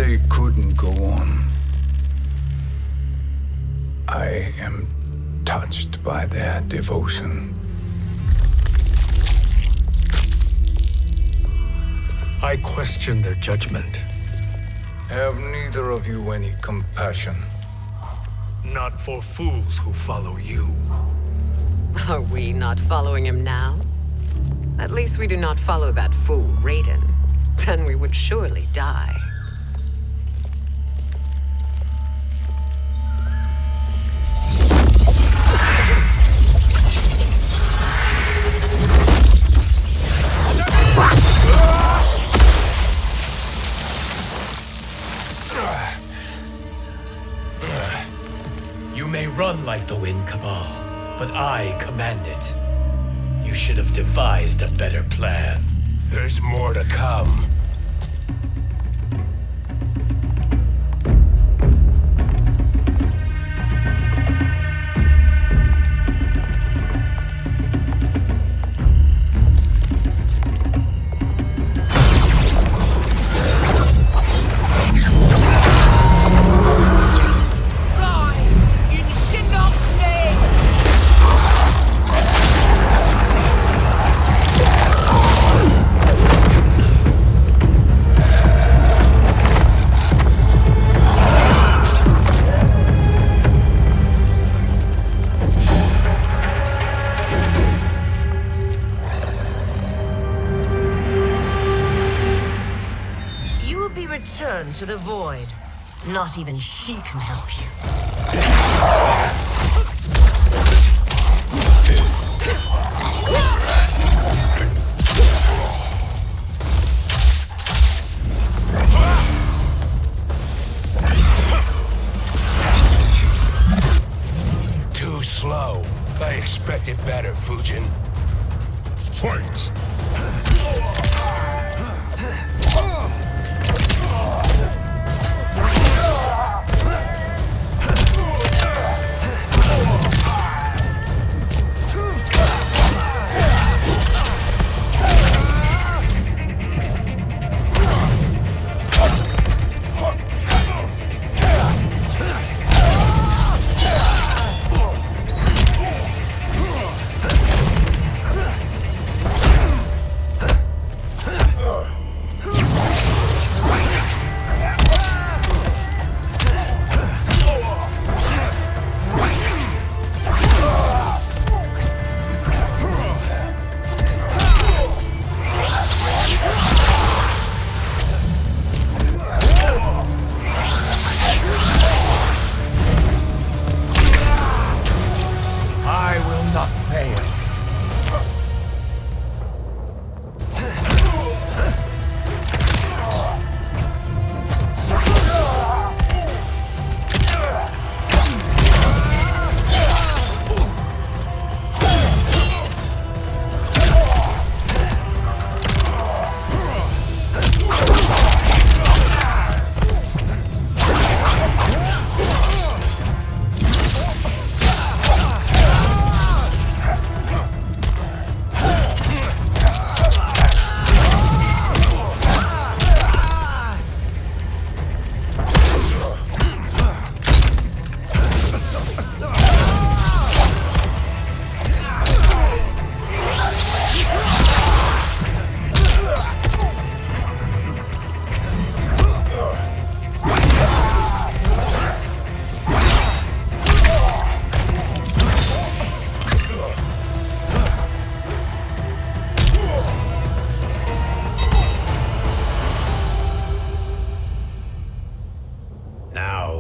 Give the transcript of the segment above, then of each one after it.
They couldn't go on. I am touched by their devotion. I question their judgment. Have neither of you any compassion? Not for fools who follow you. Are we not following him now? At least we do not follow that fool, Raiden. Then we would surely die. You may run like the wind, Cabal, but I command it. You should have devised a better plan. There's more to come. Return to the void. Not even she can help you. Too slow. I expected better, Fujin. Fight!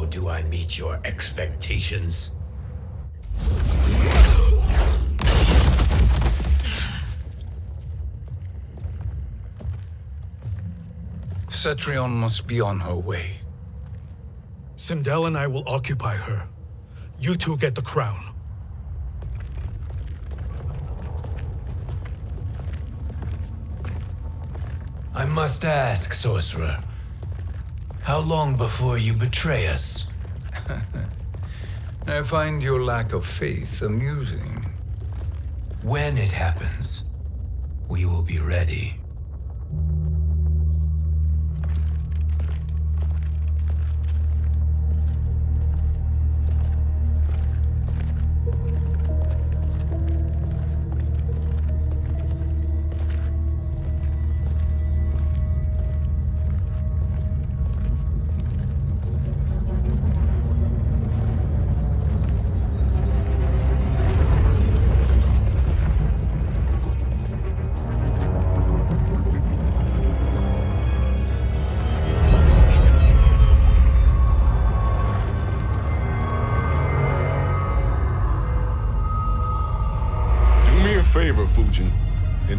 Do I meet your expectations? Cetrion must be on her way. Sindel and I will occupy her. You two get the crown. I must ask, sorcerer. How long before you betray us? I find your lack of faith amusing. When it happens, we will be ready.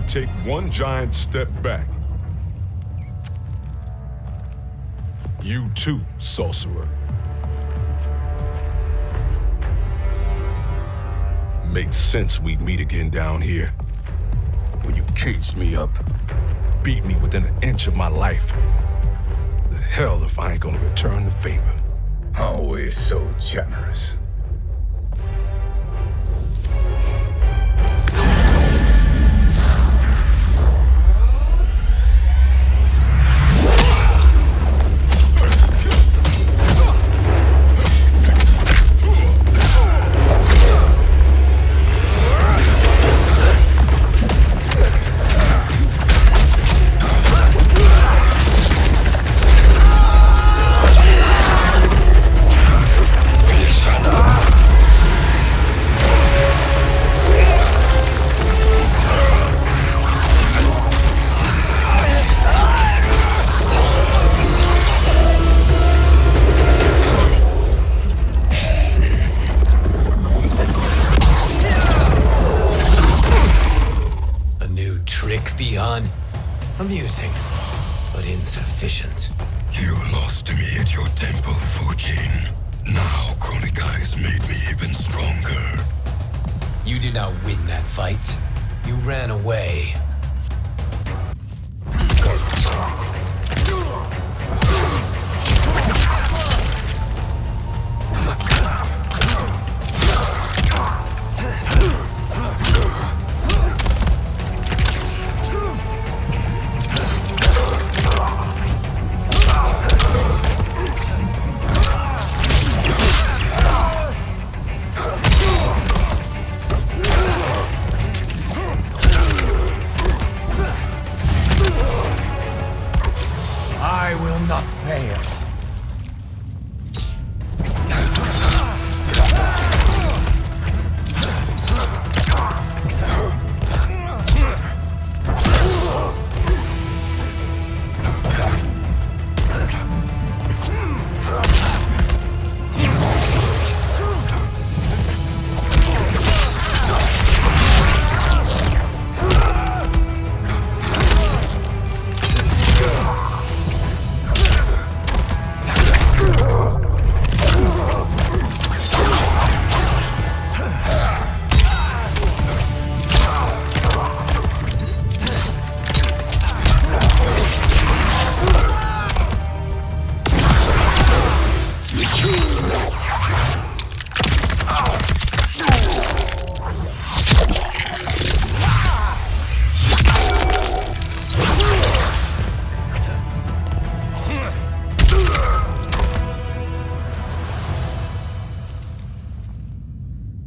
take one giant step back. You too, sorcerer. Makes sense we'd meet again down here. When you caged me up, beat me within an inch of my life. The hell if I ain't gonna return the favor. Always so generous. Amusing, but insufficient. You lost to me at your temple, Fujin. Now Chronic Eyes made me even stronger. You did not win that fight. You ran away. I will not fail.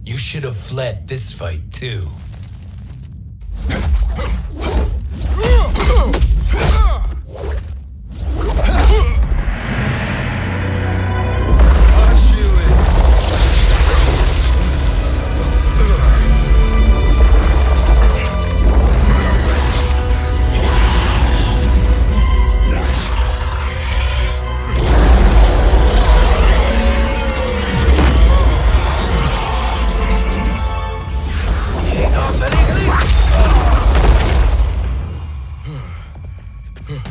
You should have fled this fight, too.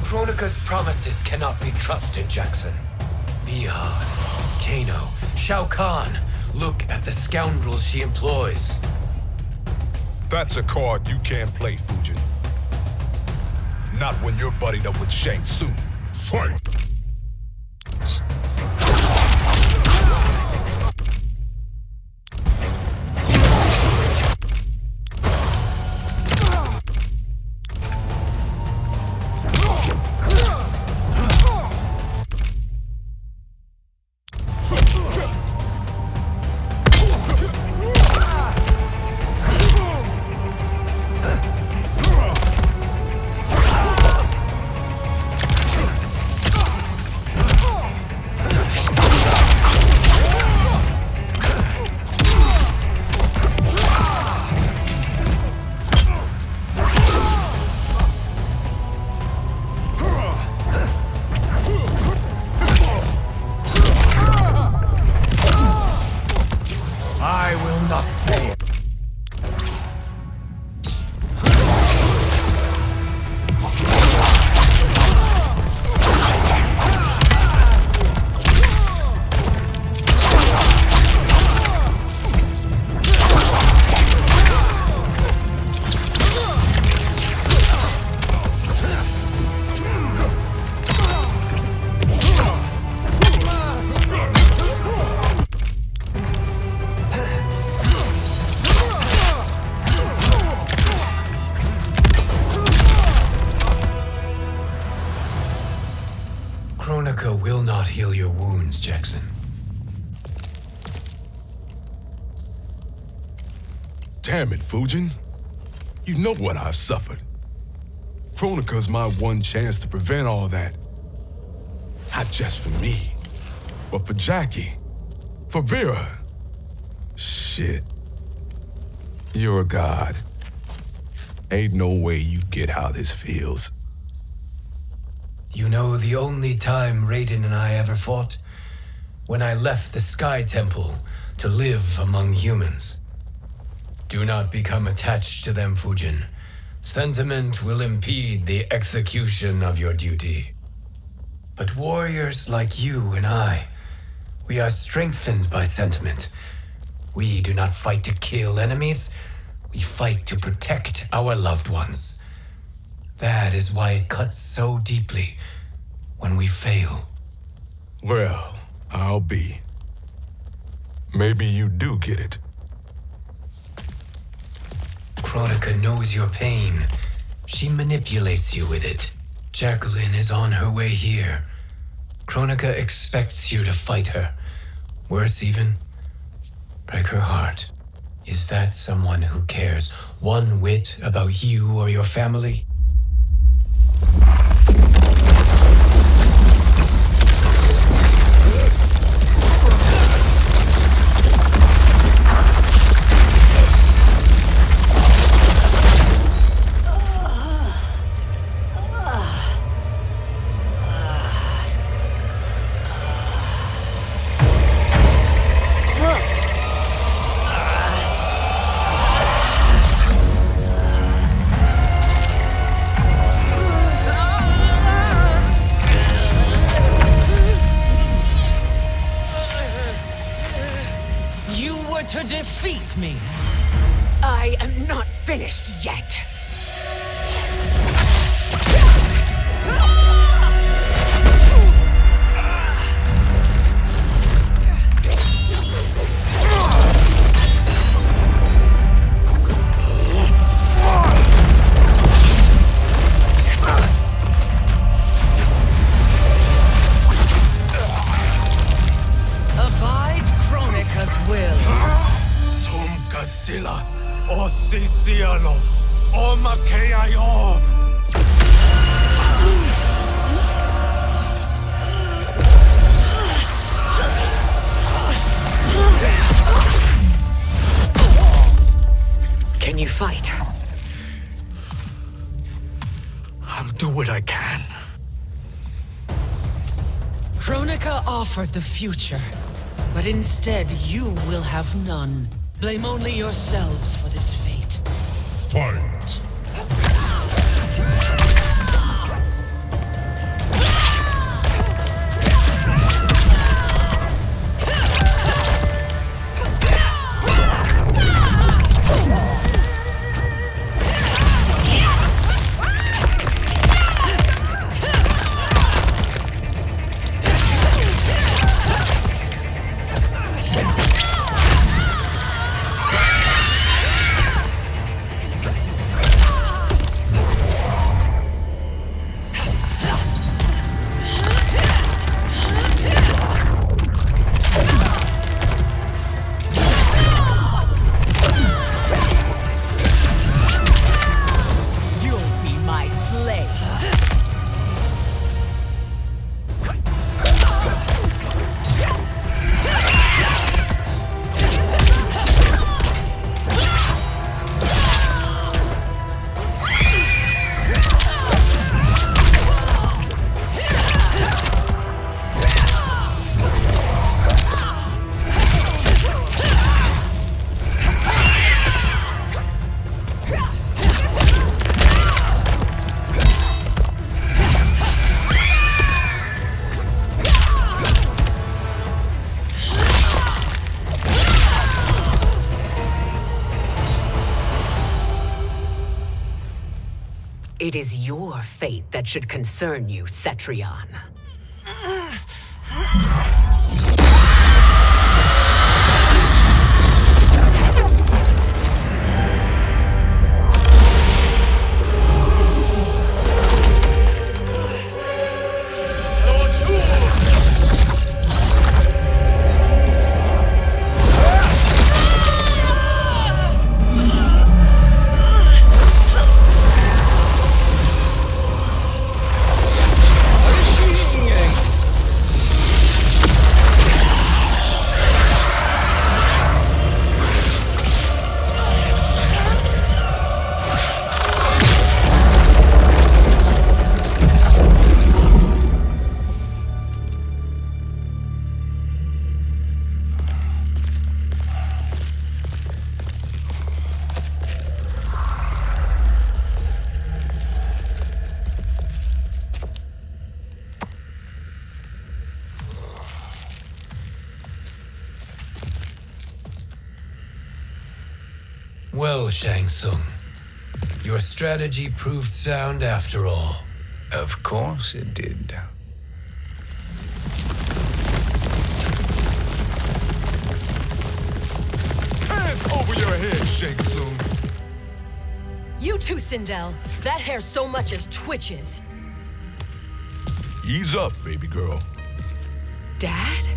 Kronika's promises cannot be trusted, Jackson. Bihan, Kano, Shao Kahn. Look at the scoundrels she employs. That's a card you can't play, Fujin. Not when you're buddied up with Shang Tsung. Fight! Kronika will not heal your wounds, Jackson. Damn it, Fujin. You know what I've suffered. Kronika's my one chance to prevent all that. Not just for me, but for Jackie, for Vera. Shit. You're a god. Ain't no way you get how this feels. You know the only time Raiden and I ever fought? When I left the Sky Temple to live among humans. Do not become attached to them, Fujin. Sentiment will impede the execution of your duty. But warriors like you and I, we are strengthened by sentiment. We do not fight to kill enemies. We fight to protect our loved ones. That is why it cuts so deeply when we fail. Well, I'll be. Maybe you do get it. Kronika knows your pain. She manipulates you with it. Jacqueline is on her way here. Kronika expects you to fight her. Worse even, break her heart. Is that someone who cares one whit about you or your family? To defeat me. I am not finished yet. Abide Kronika's will. Sila, o Sisiano, o Makeayo. Can you fight? I'll do what I can. Kronika offered the future, but instead you will have none. Blame only yourselves for this fate. Fight! It is your fate that should concern you, Cetrion. Lord Doom! Well, Shang Tsung, your strategy proved sound after all. Of course it did. Hands over your head, Shang Tsung. You too, Sindel. That hair so much as twitches. Ease up, baby girl. Dad?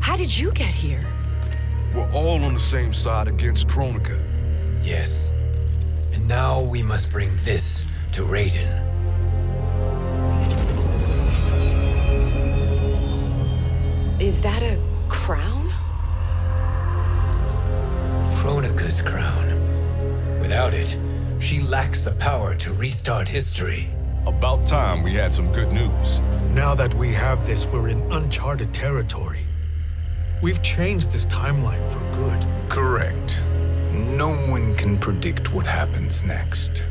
How did you get here? We're all on the same side against Kronika. Yes. And now we must bring this to Raiden. Is that a crown? Kronika's crown. Without it, she lacks the power to restart history. About time we had some good news. Now that we have this, we're in uncharted territory. We've changed this timeline for good. Correct. No one can predict what happens next.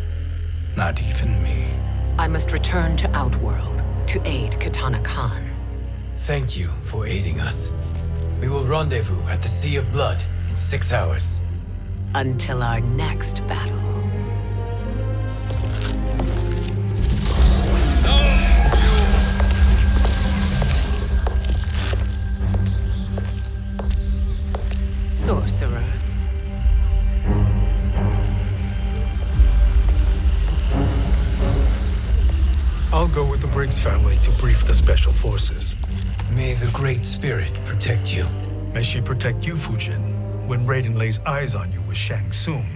Not even me. I must return to Outworld to aid Katana Khan. Thank you for aiding us. We will rendezvous at the Sea of Blood in 6 hours. Until our next battle. Sorcerer. I'll go with the Briggs family to brief the special forces. May the Great Spirit protect you. May she protect you, Fujin, when Raiden lays eyes on you with Shang Tsung.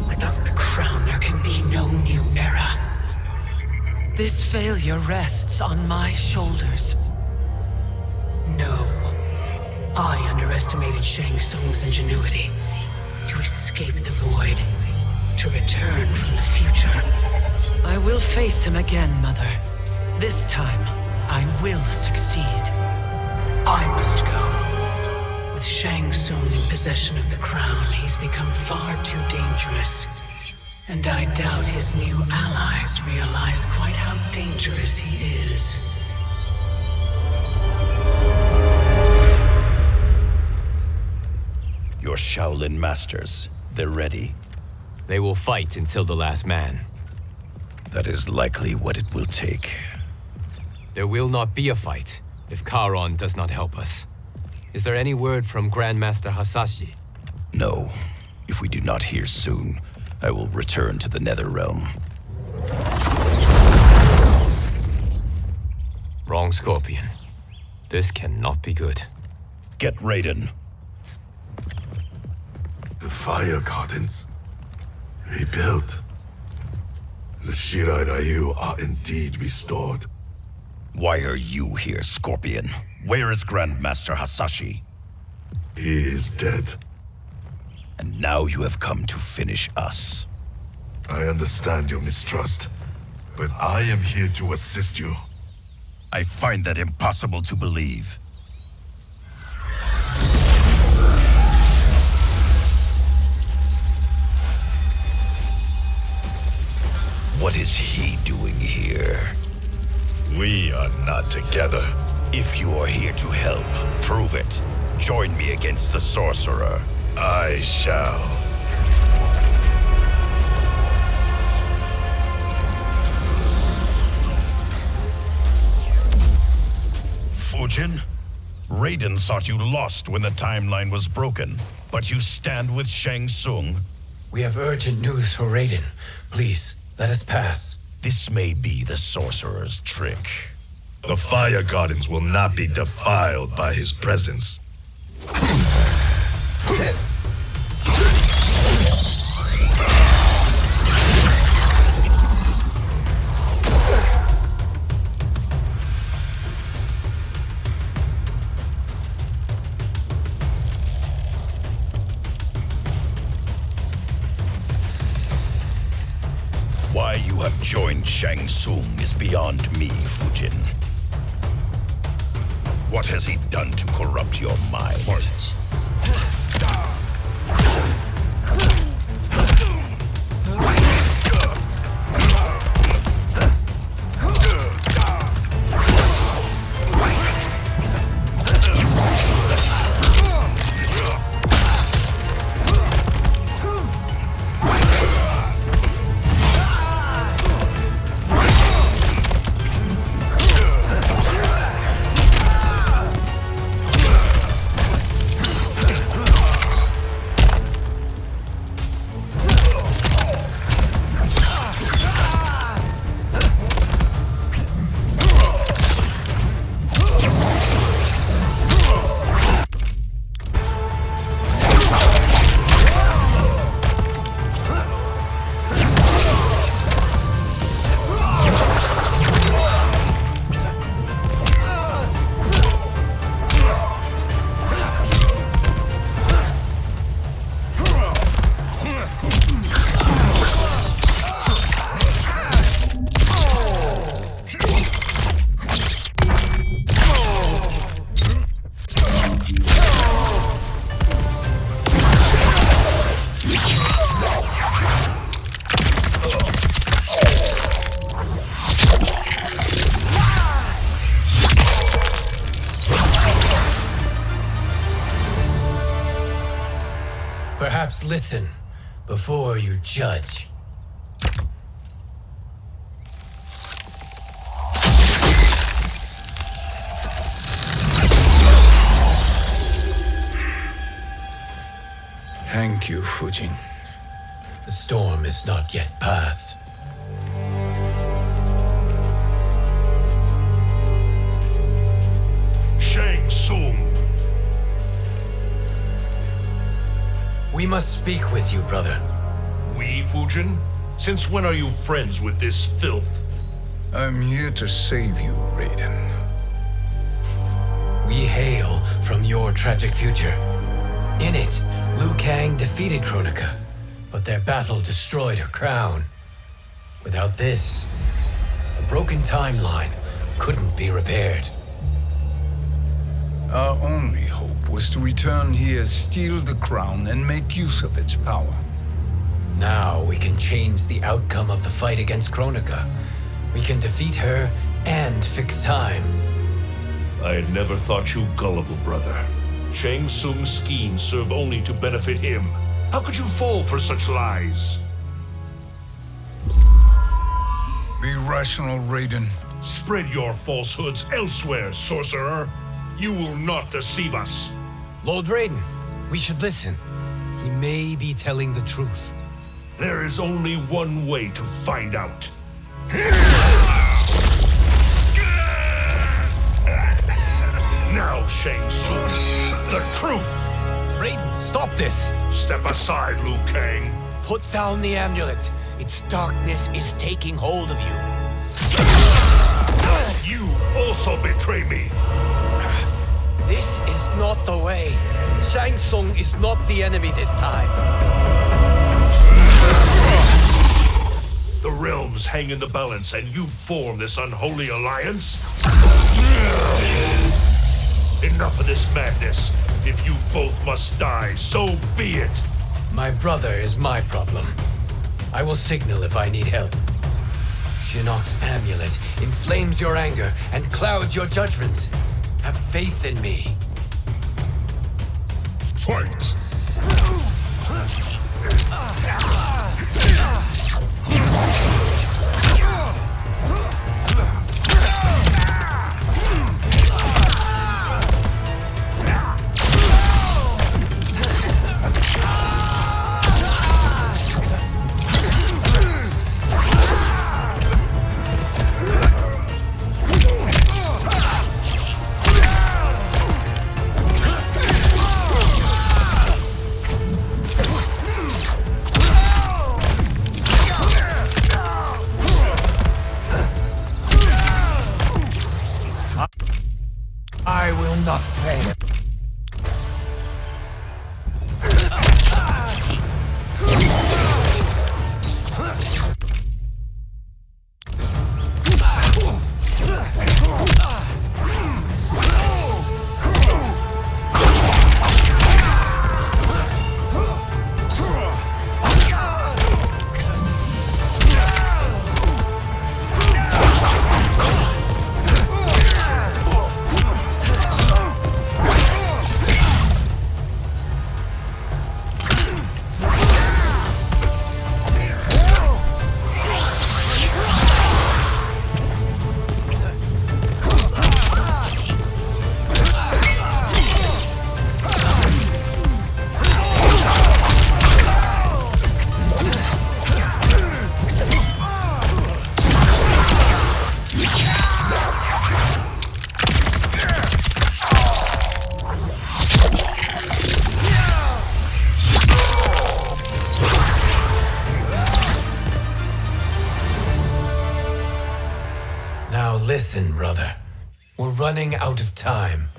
Without the crown, there can be no new era. This failure rests on my shoulders. No. I underestimated Shang Tsung's ingenuity to escape the void, to return from the future. I will face him again, Mother. This time, I will succeed. I must go. With Shang Tsung in possession of the crown, he's become far too dangerous. And I doubt his new allies realize quite how dangerous he is. Your Shaolin masters, they're ready. They will fight until the last man. That is likely what it will take. There will not be a fight if Charon does not help us. Is there any word from Grandmaster Hasashi? No. If we do not hear soon, I will return to the Netherrealm. Wrong, Scorpion. This cannot be good. Get Raiden. The fire gardens rebuilt. The Shirai Ryu are indeed restored. Why are you here, Scorpion? Where is Grandmaster Hasashi? He is dead. And now you have come to finish us. I understand your mistrust, but I am here to assist you. I find that impossible to believe. What is he doing here? We are not together. If you are here to help, prove it. Join me against the sorcerer. I shall. Fujin? Raiden thought you lost when the timeline was broken, but you stand with Shang Tsung. We have urgent news for Raiden. Please, let us pass. This may be the sorcerer's trick. The fire gardens will not be defiled by his presence. Why you have joined Shang Tsung is beyond me, Fujin. What has he done to corrupt your mind? Fight. must listen before you judge. Thank you, Fujin. The storm is not yet past. Shang Tsung! We must speak with you, brother. We, Fujin? Since when are you friends with this filth? I'm here to save you, Raiden. We hail from your tragic future. In it, Liu Kang defeated Kronika, but their battle destroyed her crown. Without this, a broken timeline couldn't be repaired. Our only hope was to return here, steal the crown, and make use of its power. Now we can change the outcome of the fight against Kronika. We can defeat her and fix time. I had never thought you gullible, brother. Shang Tsung's schemes serve only to benefit him. How could you fall for such lies? Be rational, Raiden. Spread your falsehoods elsewhere, sorcerer. You will not deceive us. Lord Raiden, we should listen. He may be telling the truth. There is only one way to find out. Now, Shang Tsung, the truth! Raiden, stop this! Step aside, Liu Kang. Put down the amulet. Its darkness is taking hold of you. You also betray me. This is not the way. Shang Tsung is not the enemy this time. The realms hang in the balance, and you form this unholy alliance? Enough of this madness. If you both must die, so be it. My brother is my problem. I will signal if I need help. Shinnok's amulet inflames your anger and clouds your judgment. Have faith in me. Fight! I will not fail. Now listen, brother. We're running out of time.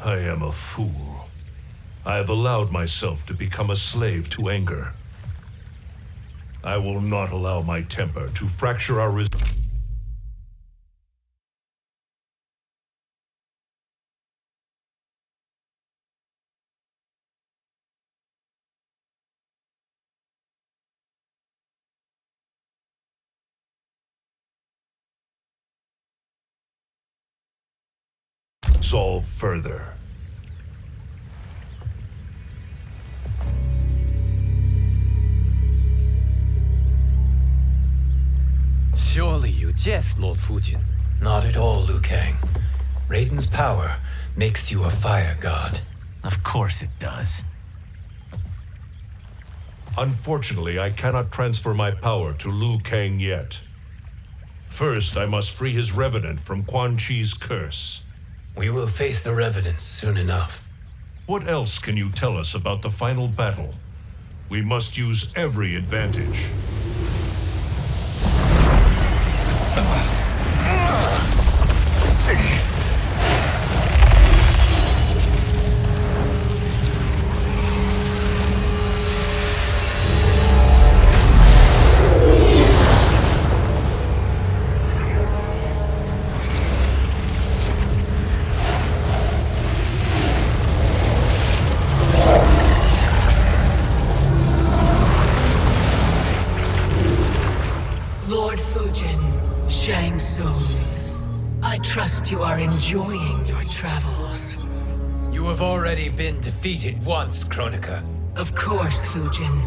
I am a fool. I have allowed myself to become a slave to anger. I will not allow my temper to fracture our resolve further. Surely you jest, Lord Fujin. Not at all, Liu Kang. Raiden's power makes you a fire god. Of course it does. Unfortunately, I cannot transfer my power to Liu Kang yet. First, I must free his Revenant from Quan Chi's curse. We will face the Revenants soon enough. What else can you tell us about the final battle? We must use every advantage. Lord Fujin, Shang Tsung, I trust you are enjoying your travels. You have already been defeated once, Kronika. Of course, Fujin.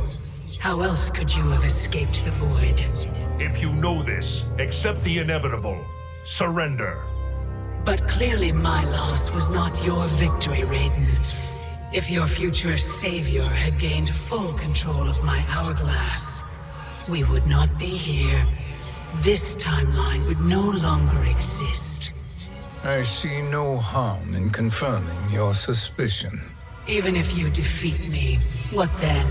How else could you have escaped the void? If you know this, accept the inevitable. Surrender. But clearly my loss was not your victory, Raiden. If your future savior had gained full control of my hourglass, we would not be here. This timeline would no longer exist. I see no harm in confirming your suspicion. Even if you defeat me, what then?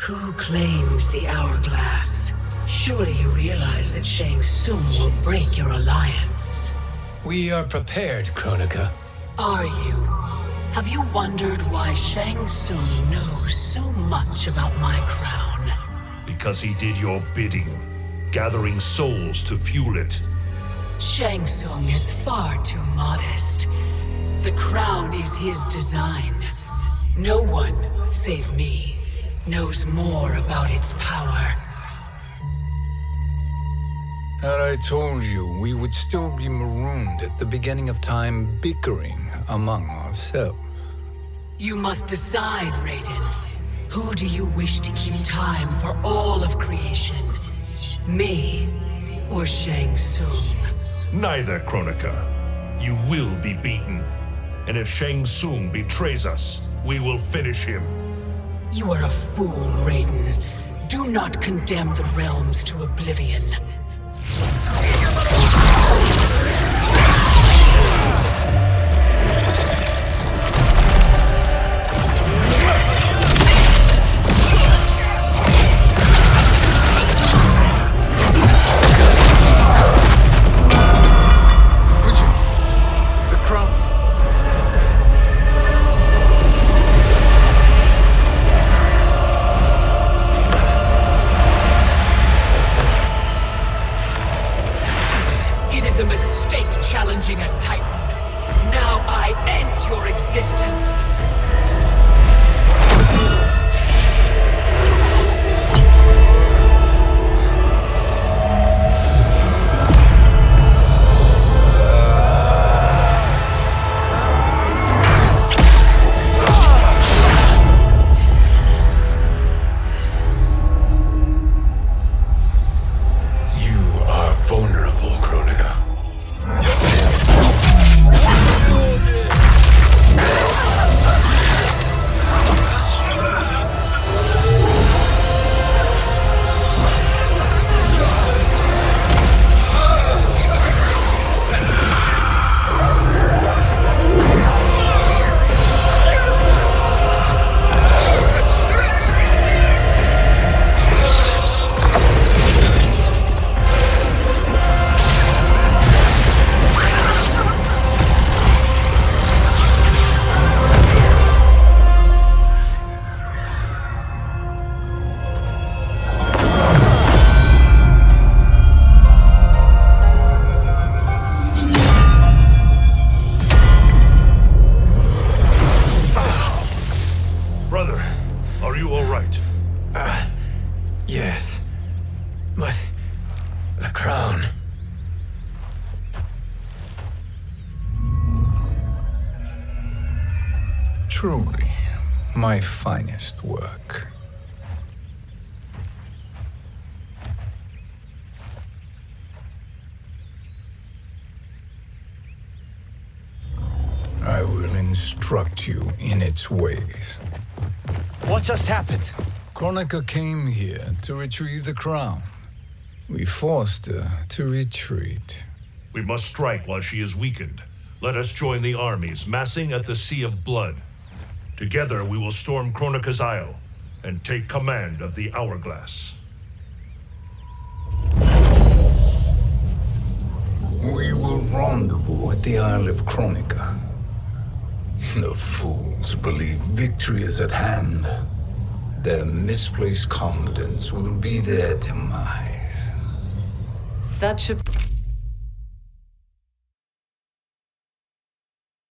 Who claims the hourglass? Surely you realize that Shang Tsung will break your alliance. We are prepared, Kronika. Are you? Have you wondered why Shang Tsung knows so much about my crown? Because he did your bidding, gathering souls to fuel it. Shang Tsung is far too modest. The crown is his design. No one, save me, knows more about its power. Had I told you, we would still be marooned at the beginning of time, bickering among ourselves. You must decide, Raiden. Who do you wish to keep time for all of creation? Me or Shang Tsung? Neither, Kronika. You will be beaten. And if Shang Tsung betrays us, we will finish him. You are a fool, Raiden. Do not condemn the realms to oblivion. Challenging a Titan. Now I end your existence. Yes. But the crown. Truly, my finest work. I will instruct you in its ways. What just happened? Kronika came here to retrieve the crown. We forced her to retreat. We must strike while she is weakened. Let us join the armies massing at the Sea of Blood. Together we will storm Kronika's Isle and take command of the Hourglass. We will rendezvous at the Isle of Kronika. The fools believe victory is at hand. Their misplaced confidence will be their demise. Such a